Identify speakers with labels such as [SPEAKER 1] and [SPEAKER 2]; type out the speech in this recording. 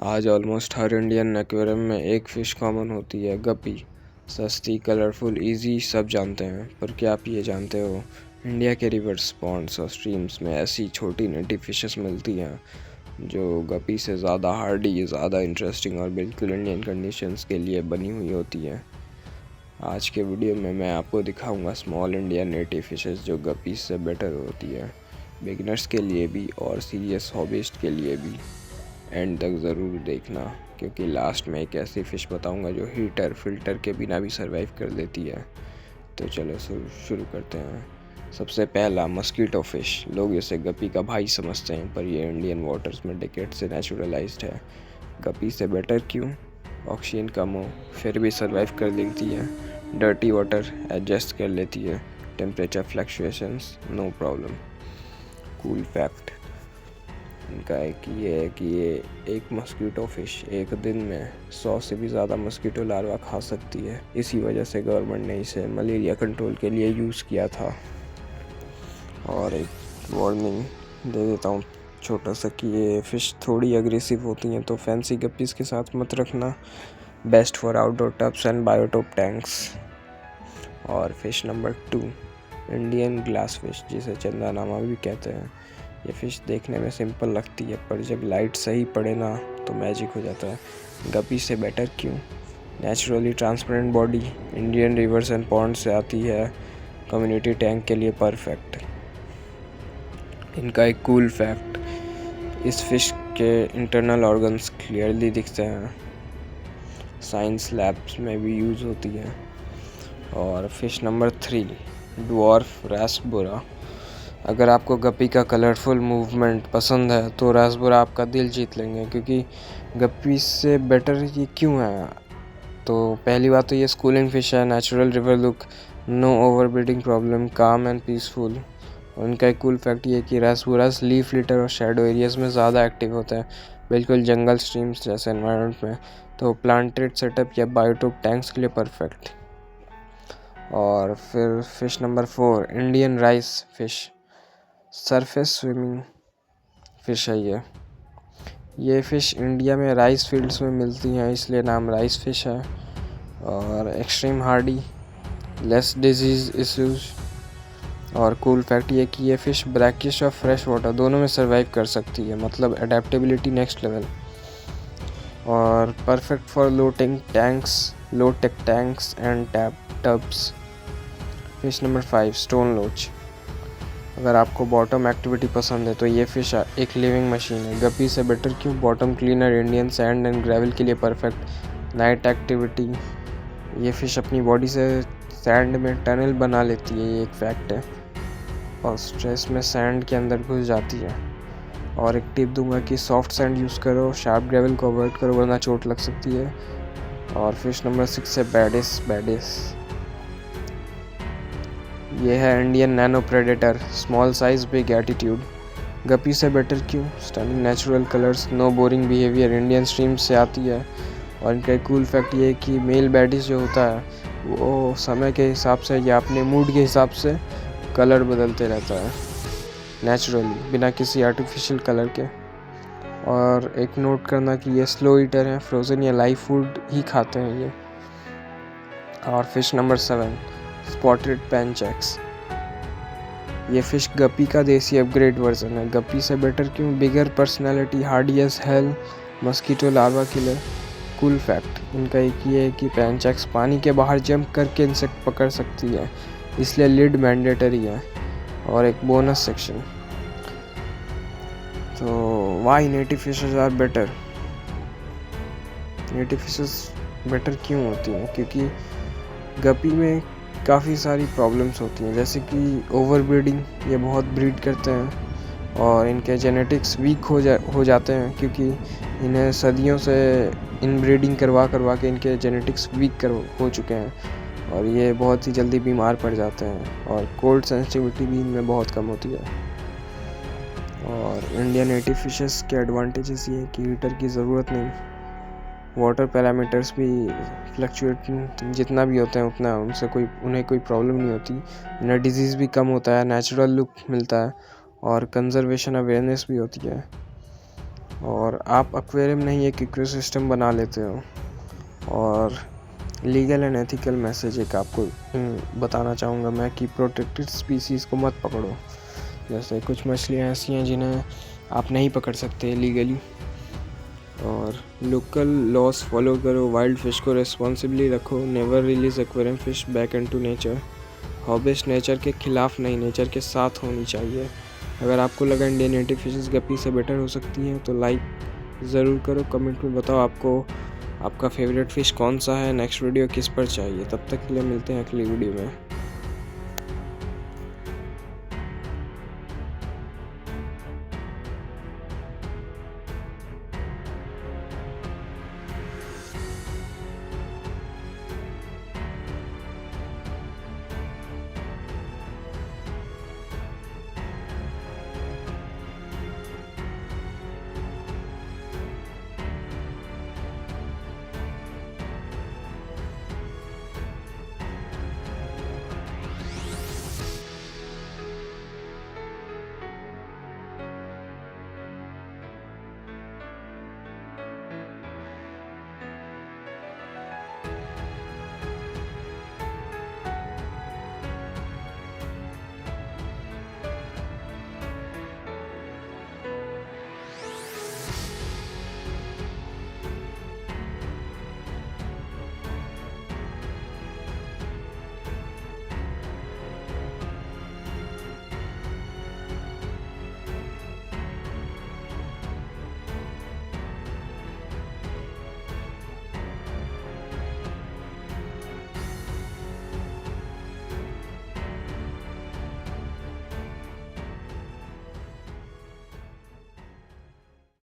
[SPEAKER 1] आज ऑलमोस्ट हर Indian aquarium में एक फ़िश कॉमन होती है, गप्पी। सस्ती, कलरफुल, इजी, सब जानते हैं। पर क्या आप ये जानते हो, इंडिया के रिवर्स, पॉन्ड्स और स्ट्रीम्स में ऐसी छोटी नटी फिशेस मिलती हैं जो गप्पी से ज़्यादा हार्डी, ज़्यादा इंटरेस्टिंग और बिल्कुल इंडियन कंडीशंस के लिए बनी हुई होती हैं। आज के वीडियो में मैं आपको दिखाऊंगा स्मॉल इंडियन नेटिव फिशेस जो गप्पी से बेटर होती है, बिगिनर्स के लिए भी और सीरियस हॉबिस्ट के लिए भी। एंड तक ज़रूर देखना, क्योंकि लास्ट में एक ऐसी फ़िश बताऊंगा जो हीटर फिल्टर के बिना भी सरवाइव कर लेती है। तो चलो शुरू करते हैं। सबसे पहला, मस्कीटो फ़िश। लोग इसे गप्पी का भाई समझते हैं, पर ये इंडियन वाटर्स में डिकेड से नेचुरलाइज्ड है। गप्पी से बेटर क्यों? ऑक्सीजन कम हो फिर भी सरवाइव कर लेती है, डर्टी वाटर एडजस्ट कर लेती है, temperature fluctuations no problem. Cool fact इनका ये है कि ये एक मस्कीटो फ़िश एक दिन में 100 से भी ज़्यादा मस्कीटो लार्वा खा सकती है। इसी वजह से गवर्नमेंट ने इसे मलेरिया कंट्रोल के लिए यूज़ किया था। और एक वार्निंग दे देता हूँ छोटा सा कि ये फ़िश थोड़ी अग्रेसिव होती हैं, तो फैंसी गप्पीज़ के साथ मत रखना। Best for outdoor tubs and biotope tanks. और fish number 2, Indian glass fish, जिसे चंदानामा भी कहते हैं। ये फ़िश देखने में सिंपल लगती है, पर जब लाइट सही पड़े ना तो मैजिक हो जाता है। गप्पी से बेटर क्यों? Naturally transparent body, Indian reverse and pond से आती है, कम्युनिटी टैंक के लिए परफेक्ट। इनका एक कूल फैक्ट, इस फिश के इंटरनल ऑर्गन्स क्लियरली दिखते हैं, साइंस लैब्स में भी यूज़ होती है। और फिश नंबर 3, ड्वार्फ रासबोरा। अगर आपको गप्पी का कलरफुल मूवमेंट पसंद है तो रासबोरा आपका दिल जीत लेंगे, क्योंकि गप्पी से बेटर ये क्यों है? तो पहली बात तो ये स्कूलिंग फ़िश है, natural river look, no overbreeding problem, calm and peaceful. और उनका एक कूल फैक्ट ये है कि रासबोरास लीफ लिटर और शेडो एरियाज़ में ज़्यादा एक्टिव होते हैं, बिल्कुल जंगल स्ट्रीम्स जैसे एनवायरनमेंट में। तो प्लांटेड सेटअप या बायोटोप टैंक्स के लिए परफेक्ट। और फिर fish number 4, Indian rice fish. Surface swimming fish है ये फ़िश इंडिया में राइस फील्ड्स में मिलती हैं, इसलिए नाम राइस फ़िश है। और extreme Hardy, less disease issues. और कूल फैक्ट ये कि ये फ़िश ब्रैकिश और फ्रेश वाटर दोनों में सर्वाइव कर सकती है, मतलब एडेप्टेबिलिटी नेक्स्ट लेवल। और perfect for low take tanks and tubs. Fish number 5, stone लोच। अगर आपको बॉटम एक्टिविटी पसंद है तो ये फ़िश एक लिविंग मशीन है। गप्पी से बेटर क्यों? Bottom cleaner, Indian sand and gravel के लिए परफेक्ट। नाइट एक्टिविटी, ये फ़िश अपनी बॉडी से सैंड में टनल बना लेती है, ये एक फैक्ट है। और स्ट्रेस में सैंड के अंदर घुस जाती है। और एक टिप दूंगा कि सॉफ्ट सैंड यूज़ करो, शार्प ग्रेवल को अवॉइड करो वरना चोट लग सकती है। और फिश नंबर 6 है बैडिस। ये है Indian nano predator, small size big attitude. Guppy से बेटर क्यों? Stunning natural colours, no boring behaviour, Indian stream से आती है। और इनका एक कूल फैक्ट ये है कि मेल बैडिस जो होता है वो समय के हिसाब से या अपने मूड के हिसाब से कलर बदलते रहता है नेचुरली, बिना किसी आर्टिफिशियल कलर के। और एक नोट करना कि ये स्लो ईटर हैं, फ्रोज़न या लाइव फूड ही खाते हैं ये। और फिश नंबर 7, स्पॉटेड पेनचेक्स। ये फ़िश गप्पी का देसी अपग्रेड वर्जन है। गप्पी से बेटर क्यों? Bigger personality, hardy as hell, mosquito larva killer. Cool fact इनका एक ये है कि पेनचेक्स पानी के बाहर जंप करके इंसेक्ट पकड़ सकती है, इसलिए लिड मैंडेटरी है। और एक बोनस सेक्शन, तो why native fishes are better. Native fishes better क्यों होती हैं? क्योंकि गप्पी में काफ़ी सारी प्रॉब्लम्स होती हैं, जैसे कि ओवर ब्रीडिंग, ये बहुत ब्रीड करते हैं और इनके जेनेटिक्स वीक हो जाते हैं, क्योंकि इन्हें सदियों से इनब्रीडिंग करवा के इनके जेनेटिक्स वीक हो चुके हैं और ये बहुत ही जल्दी बीमार पड़ जाते हैं। और कोल्ड सेंसिटिविटी भी इनमें बहुत कम होती है। और इंडियन नेटिव फिशेस के एडवांटेजेस ये है कि हीटर की ज़रूरत नहीं, वाटर पैरामीटर्स भी फ्लक्चुएट जितना भी होते हैं उतना उन्हें कोई प्रॉब्लम नहीं होती, इन्हें डिजीज़ भी कम होता है, नेचुरल लुक मिलता है और कंजर्वेशन अवेयरनेस भी होती है। और आप एक्वेरियम नहीं एक इकोसिस्टम बना लेते हो। और लीगल एंड एथिकल मैसेज एक आपको बताना चाहूँगा मैं कि प्रोटेक्टेड स्पीसीज़ को मत पकड़ो। जैसे कुछ मछलियाँ ऐसी हैं जिन्हें आप नहीं पकड़ सकते लीगली। और लोकल लॉस फॉलो करो, वाइल्ड फिश को रिस्पॉन्सिबली रखो, never release aquarium fish back into nature. Hobbies nature के खिलाफ नहीं, नेचर के साथ होनी चाहिए। अगर आपको लगा इंडियन नेटिव फिशेस गप्पी से बेटर हो सकती हैं तो लाइक ज़रूर करो, कमेंट में बताओ आपको आपका फेवरेट फ़िश कौन सा है, नेक्स्ट वीडियो किस पर चाहिए। तब तक के लिए मिलते हैं अगली वीडियो में।